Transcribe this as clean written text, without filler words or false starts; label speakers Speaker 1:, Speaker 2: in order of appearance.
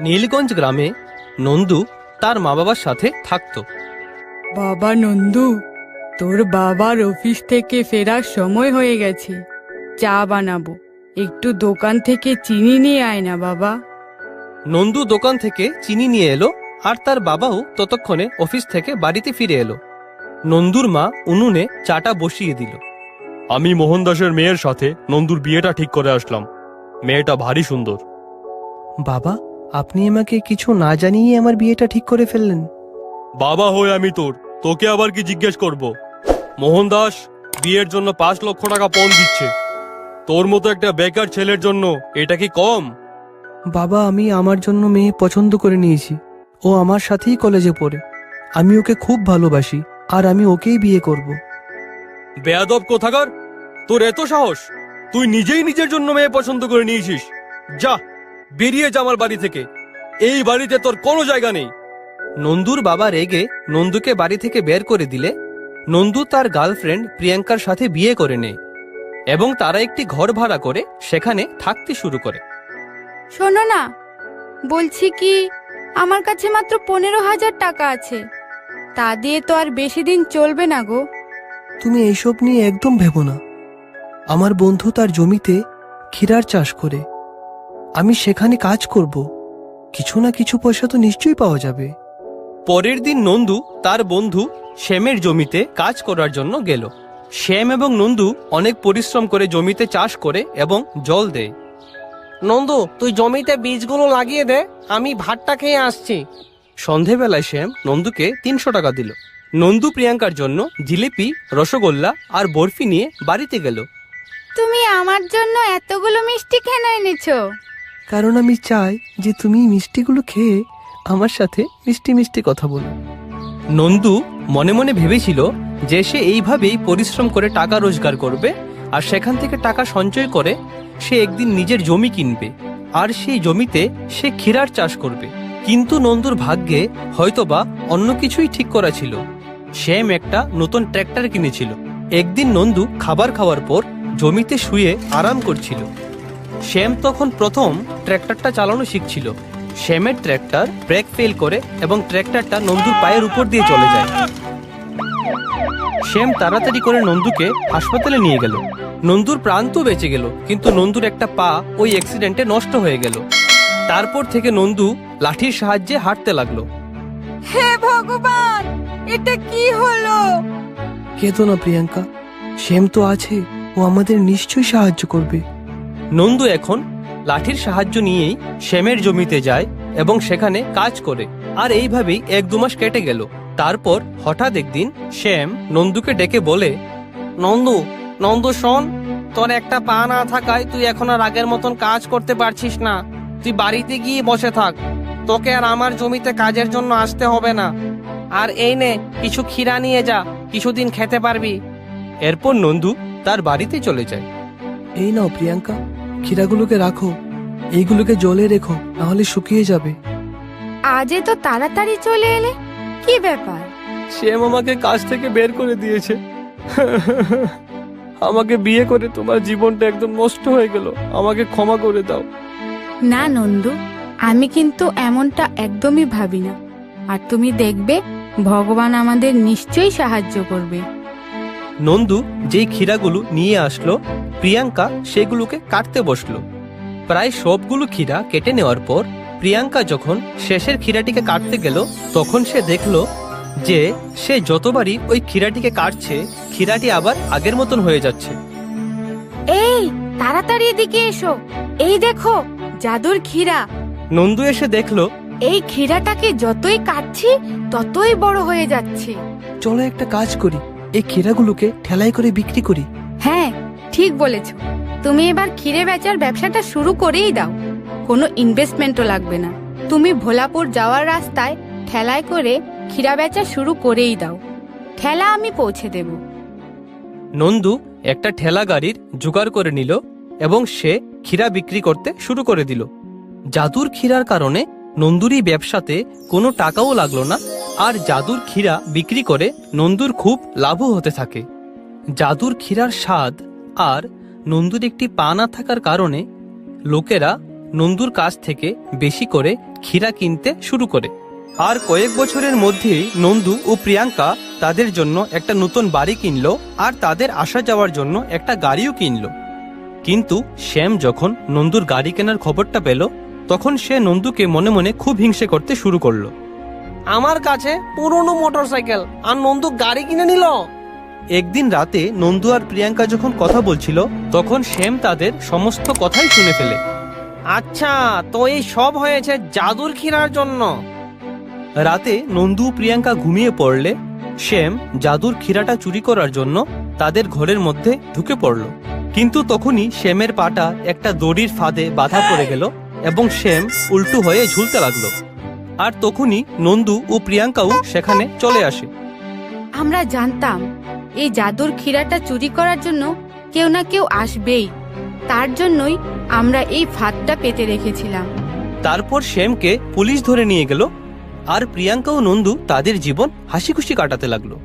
Speaker 1: নীলগঞ্জ গ্রামে নন্দু তার মা বাবার সাথে থাকত।
Speaker 2: বাবা নন্দু, তোর বাবার অফিস থেকে ফেরার সময় হয়ে গেছে। চা বানাবো, একটু দোকান থেকে চিনি নিয়ে আয় না বাবা।
Speaker 1: নন্দু দোকান থেকে চিনি নিয়ে এলো আর তার বাবাও ততক্ষণে অফিস থেকে বাড়িতে ফিরে এলো। নন্দুর মা উনুনে চাটা বসিয়ে দিল।
Speaker 3: আমি মোহন দাসের মেয়ের সাথে নন্দুর বিয়েটা ঠিক করে আসলাম। মেয়েটা ভারী সুন্দর।
Speaker 1: বাবা, আপনি আমাকে কিছু না জানিয়ে আমার বিয়েটা ঠিক করে ফেললেন।
Speaker 3: বাবা হয়ে আমি তোকে আবার কি জিজ্ঞেস করব? মোহন দাস বিয়ের জন্য 5 লক্ষ টাকা পণ দিচ্ছে। তোর মতো একটা বেকার ছেলের জন্য এটা কি কম?
Speaker 1: বাবা, আমি আমার জন্য মেয়ে পছন্দ করে নিয়েছি। ও আমার সাথেই কলেজে পড়ে। আমি ওকে খুব ভালোবাসি আর আমি ওকেই বিয়ে করব।
Speaker 3: বেয়াদব কোথাকার! তোর এত সাহস! তুই নিজেই নিজের জন্য মেয়ে পছন্দ করে নিয়েছিস। যা, বেরিয়ে যা আমার বাড়ি থেকে। এই বাড়িতে তোর কোনো জায়গা নেই।
Speaker 1: নন্দুর বাবা রেগে নন্দুকে বাড়ি থেকে বের করে দিলে নন্দু তার গার্লফ্রেন্ড প্রিয়াঙ্কার সাথে বিয়ে করে নেয় এবং তারা একটি ঘর ভাড়া করে সেখানে থাকতে শুরু করে।
Speaker 4: শোনো না, বলছি কি, আমার কাছে মাত্র 15,000 টাকা আছে। তা দিয়ে তো আর বেশি দিন চলবে না গো।
Speaker 1: তুমি এইসব নিয়ে একদম ভেবো না। আমার বন্ধু তার জমিতে ক্ষীরার চাষ করে। আমি সেখানে কাজ করব। কিছু না কিছু পয়সা তো নিশ্চয়ই পাওয়া যাবে। পরের দিন নন্দু তার বন্ধু শ্যামের জমিতে কাজ করার জন্য গেল। শ্যাম এবং নন্দু অনেক পরিশ্রম করে জমিতে চাষ করে এবং জল দেয়।
Speaker 5: নন্দু, তুই জমিতে বীজগুলো লাগিয়ে দে, আমি ভাতটা খেয়ে আসছি।
Speaker 1: সন্ধেবেলায় শ্যাম নন্দুকে 300 টাকা দিল। নন্দু প্রিয়াঙ্কার জন্য জিলিপি, রসগোল্লা আর বরফি নিয়ে বাড়িতে গেল।
Speaker 4: তুমি আমার জন্য এতগুলো মিষ্টি কেন এনেছো?
Speaker 1: কারণ আমি চাই যে তুমি মিষ্টিগুলো খেয়ে আমার সাথে মিষ্টি মিষ্টি কথা বলো। নন্দু মনে মনে ভেবেছিল যে সে এইভাবেই পরিশ্রম করে টাকা রোজগার করবে আর সেখান থেকে টাকা সঞ্চয় করে সে একদিন নিজের জমি কিনবে আর সেই জমিতে সে ক্ষীরার চাষ করবে। কিন্তু নন্দুর ভাগ্যে হয়তোবা অন্য কিছুই ঠিক করা ছিল। শ্যাম একটা নতুন ট্র্যাক্টর কিনেছিল। একদিন নন্দু খাবার খাওয়ার পর জমিতে শুয়ে আরাম করছিল। শ্যাম তখন প্রথম ট্র্যাক্টরটা চালানো শিখছিল। শ্যামের ট্র্যাক্টর ব্রেক ফেল করে এবং ট্র্যাক্টরটা নন্দুর পায়ের উপর দিয়ে চলে যায়। শ্যাম তাড়াতাড়ি করে নন্দুকে হাসপাতালে নিয়ে গেল। নন্দুর প্রাণ তো বেঁচে গেল, কিন্তু নন্দুর একটা পা ওই অ্যাক্সিডেন্টে নষ্ট হয়ে গেল। তারপর থেকে নন্দু লাঠির সাহায্যে হাঁটতে লাগলো।
Speaker 4: হে ভগবান, এটা কি হলো?
Speaker 1: কেঁদো না প্রিয়াঙ্কা, শ্যাম তো আছে, ও আমাদের নিশ্চয়ই সাহায্য করবে। নন্দু এখন লাঠির সাহায্য নিয়েই শ্যামের জমিতে যায় এবং সেখানে কাজ করে। আর এইভাবেই 1-2 মাস কেটে গেল। তারপর হঠাৎ একদিন শ্যাম নন্দুকে ডেকে বলে,
Speaker 5: নন্দু শোন, তোর একটা পা না থাকায় তুই এখন আর আগের মতন কাজ করতে পারছিস না। তুই বাড়িতে গিয়ে বসে থাক। তোকে আর আমার জমিতে কাজের জন্য আসতে হবে না। আর এই নে, কিছু ক্ষীরা নিয়ে যা, কিছুদিন খেতে পারবি।
Speaker 1: এরপর নন্দু তার বাড়িতে চলে যায়। এই নাও প্রিয়াঙ্কা, ক্ষীরাগুলোকে রাখো, এইগুলোকে জলে রেখো, নাহলে শুকিয়ে যাবে।
Speaker 4: আজ তো তাড়াতাড়ি চলে এলে, কি ব্যাপার?
Speaker 1: শ্যাম আমাকে কাজ থেকে বের করে দিয়েছে। আমাকে বিয়ে করে তোমার জীবনটা একদম নষ্ট হয়ে গেল। আমাকে ক্ষমা করে দাও।
Speaker 4: না নন্দু, আমি কিন্তু এমনটা একদমই ভাবি না। আর তুমি দেখবে, ভগবান আমাদের নিশ্চয়ই সাহায্য করবে।
Speaker 1: নন্দু যেই ক্ষীরাগুলো নিয়ে আসলো, প্রিয়াঙ্কা সেগুলোকে কাটতে বসলো। প্রায় সবগুলো ক্ষীরা কেটে নেওয়ার পর প্রিয়াঙ্কা যখন শেষের ক্ষীরাটিকে কাটতে গেল, তখন সে দেখলো যে সে যতবারই ওই ক্ষীরাটিকে কাটছে, ক্ষীরাটি আবার আগের মতন হয়ে যাচ্ছে।
Speaker 4: এই, তাড়াতাড়ি এদিকে এসো, এই দেখো জাদুর ক্ষীরা।
Speaker 1: নন্দু এসে দেখলো,
Speaker 4: এই ক্ষীরাটাকে যতই কাটছি ততই বড় হয়ে যাচ্ছে।
Speaker 1: চলো একটা কাজ করি, এই ক্ষীরাগুলোকে ঠেলাই করে বিক্রি করি।
Speaker 4: হ্যাঁ, ঠিক বলেছো। তুমি এবার ক্ষীরে বেচার ব্যবসাটা শুরু করেই দাও। কোনো ইনভেস্টমেন্টও লাগবে না। তুমি ভোলাপুর যাওয়ার রাস্তায় ঠেলায় করে ক্ষীরা বেচা শুরু করেই দাও। ঠেলা আমি পৌঁছে দেব।
Speaker 1: নন্দু একটা ঠেলা গাড়ির জোগাড় করে নিল এবং সে ক্ষীরা বিক্রি করতে শুরু করে দিল। জাদুর ক্ষীরার কারণে নন্দুর এই ব্যবসাতে কোনো টাকাও লাগলো না। আর জাদুর ক্ষীরা বিক্রি করে নন্দুর খুব লাভও হতে থাকে। জাদুর ক্ষীরার স্বাদ আর নন্দুর একটি পা না থাকার কারণে লোকেরা নন্দুর কাছ থেকে বেশি করে ক্ষীরা কিনতে শুরু করে। আর কয়েক বছরের মধ্যেই নন্দু ও প্রিয়াঙ্কা তাদের জন্য একটা নতুন বাড়ি কিনলো আর তাদের আসা যাওয়ার জন্য একটা গাড়িও কিনলো। কিন্তু শ্যাম যখন নন্দুর গাড়ি কেনার খবরটা পেল, তখন সে নন্দুকে মনে মনে খুব হিংসে করতে শুরু করলো।
Speaker 5: আমার কাছে পুরনো মোটরসাইকেল আর নন্দু গাড়ি কিনে নিল।
Speaker 1: একদিন রাতে নন্দু আর প্রিয়াঙ্কা যখন কথা বলছিল, তখন শ্যাম তাদের সমস্ত কথাই শুনে ফেলে।
Speaker 5: আচ্ছা, তো এই সব হয়েছে জাদুর ক্ষীরার জন্য।
Speaker 1: রাতে নন্দু ও প্রিয়াঙ্কা ঘুমিয়ে পড়লে শ্যাম জাদুর ক্ষীরাটা চুরি করার জন্য তাদের ঘরের মধ্যে ঢুকে পড়ল। কিন্তু তখনই শ্যামের পাটা একটা দড়ির ফাঁদে বাধা পড়ে গেল এবং শ্যাম উল্টো হয়ে ঝুলতে লাগলো। আর তখনই নন্দু ও প্রিয়াঙ্কাও সেখানে চলে আসে।
Speaker 4: আমরা জানতাম এই জাদুর ক্ষীরাটা চুরি করার জন্য কেউ না কেউ আসবেই, তার জন্যই আমরা এই ফাঁদটা পেতে রেখেছিলাম।
Speaker 1: তারপর শ্যামকে পুলিশ ধরে নিয়ে গেল আর প্রিয়াঙ্কা ও নন্দু তাদের জীবন হাসি খুশি কাটাতে লাগলো।